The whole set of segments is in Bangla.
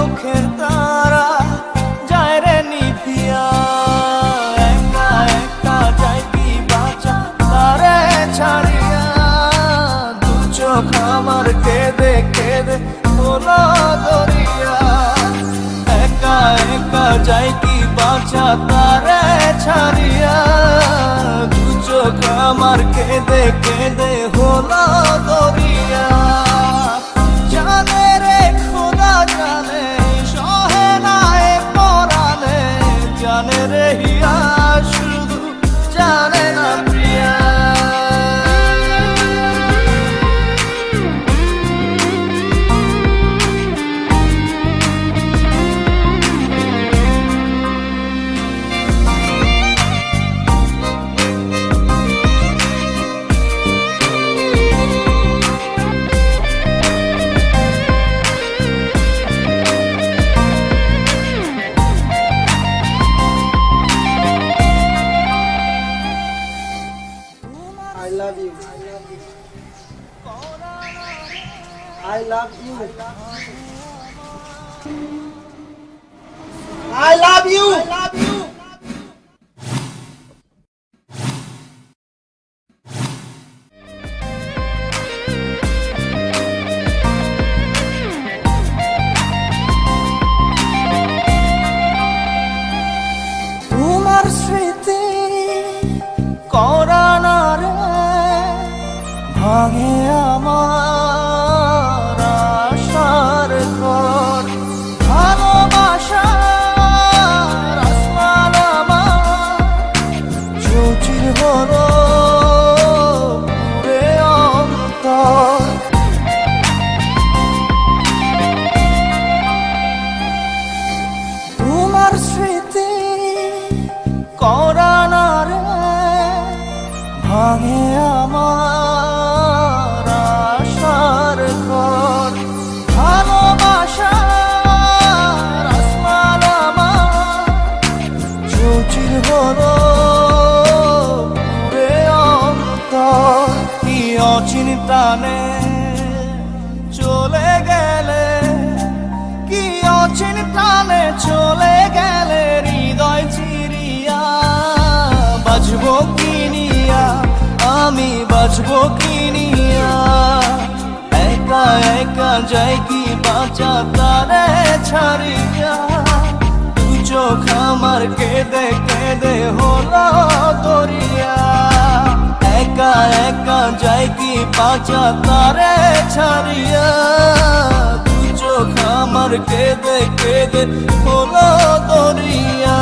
চোখের তারা যায় রে নিভিয়া, একা একা যায় কি বাঁচা তারে ছাড়িয়া। দু চোখ আমার কেঁদে কেঁদে হলো দরিয়া, একা একা যায় কি বাঁচা তারে ছাড়িয়া। দু চোখ আমার কেঁদে কেঁদে হলো দরিয়া। জানে রে খোদা জানে, সহে না এ পরাণে, জানে রে হিয়া শুধু জানে না প্রিয়া। I love you. I love you. I love you. I love you. তোমার স্মৃতি করা না রে ভাঙে আমার আশার ঘর। ভালোবাসার আসমান আমার চৌচির হলো পুরে অন্তর। তোমার স্মৃতি করা না রে ভাঙে আমার আশার ঘর। ভালোবাসার আসমান আমার চৌচির হলো পুরে অন্তর। কি অচিন টানে চলে গেলে, কি অচিন টানে চলে গেলে হৃদয় চিরিয়া। বাজবো কি নিয়া আমি, বাজবো কি নিয়া, একা একা যাই কি বাঁচা তারে ছাড়িয়া। দু চোখ আমার কেঁদে কেঁদে হলো দরিয়া, একা একা যাই কি বাঁচা তারে ছাড়িয়া। দু চোখ আমার কেঁদে কেঁদে হলো দরিয়া।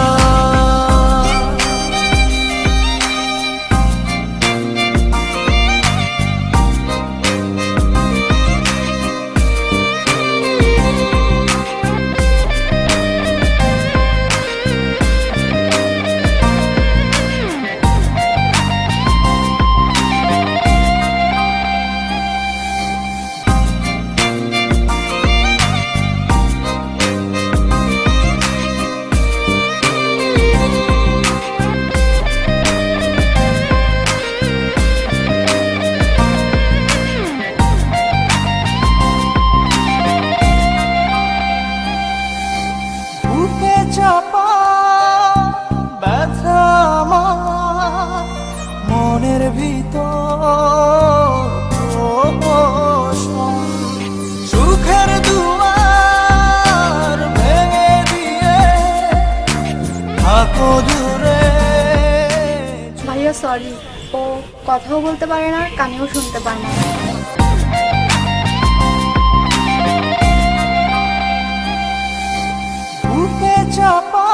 বুকে চাপা ব্যথা আমার মনের ভিতর প্রহসন। সুখের দুয়ার ভেঙে দিয়ে থাকো দূরে। ভাইয়া সরি, ও কথাও বলতে পারে না, কানেও শুনতে পায় না। বুকে চাপা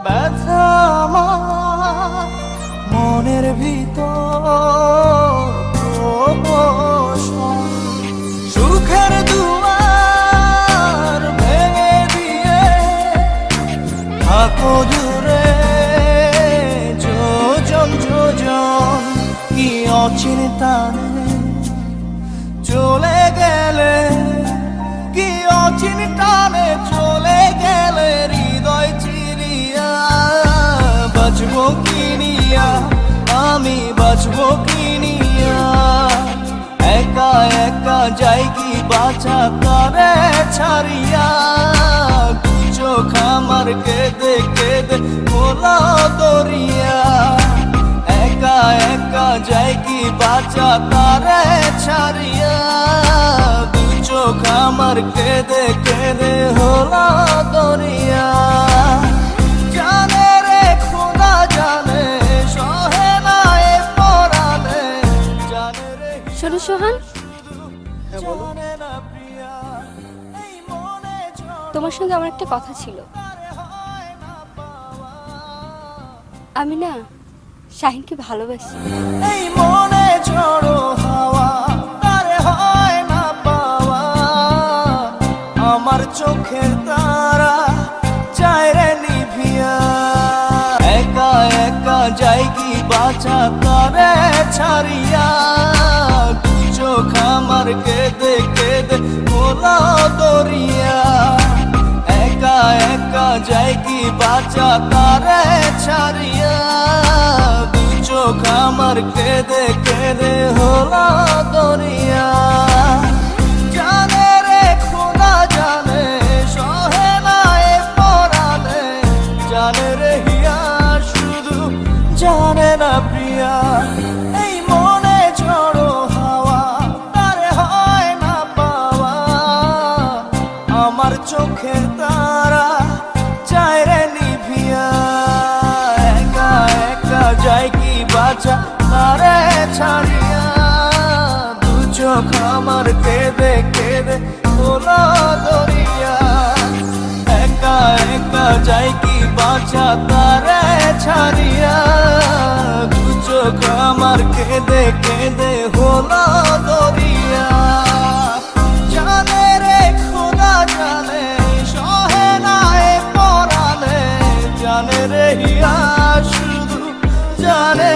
ব্যথা আমার মনের ভিতর প্রহসন। সুখের দুয়ার ভেঙে দিয়ে থাকো দূরে যোজন যোজন। কি অচিন টানে চলে গেলে, কি অচিন টানে চলে গেলে হৃদয় চিরিয়া। বাজবো কি নিয়া আমি, বাজবো কি নিয়া, একা একা একা যাই কি বাঁচা তারে ছাড়িয়া চোখ আমার কেঁদে কেঁদে খোলা দরিয়া একা একা যাই কি বাঁচা তারে ছাড়িয়া দু চোখ আমার কেঁদে কেঁদে হলো দরিয়া জানে রে খোদা জানে সহে না এ পরাণে জানে রে শোনো সোহান, হ্যাঁ বলো। জানে না প্রিয়া এই মনে তোমার সঙ্গে আমার একটা কথা ছিল। হয় না পাওয়া আমি না শাহিনকে ভালোবাসি। এই মনে ঝড়ো হাওয়া তারে হয় না পাওয়া আমার চোখের তারা চায় রে নিভিয়া একা একা যাই কি বাঁচা তারে ছাড়িয়া দু চোখ আমার কেঁদে কেঁদে খোলা দরিয়া একা একা যাই কি বাঁচা তারে ছাড়িয়া দু চোখ আমার কেঁদে কেঁদে হলো দরিয়া জানে রে খোদা জানে সহে না এ পরাণে জানে রে হিয়া শুধু জানে না প্রিয়া এই মনে ঝড়ো হাওয়া তারে হয় না পাওয়া আমার চোখের তারা চায় রে নিভিয়া একা একা যাই কি বাঁচা তারে ছাড়িয়া দু চোখ আমার কেঁদে কেঁদে হলো দরিয়া একা একা যাই কি বাঁচা তারে ছাড়িয়া দু চোখ আমার কেঁদে কেঁদে হলো দরিয়া জানে রে খোদা জানে সহে না এ পরাণে জানে রে হিয়া শুধু জানে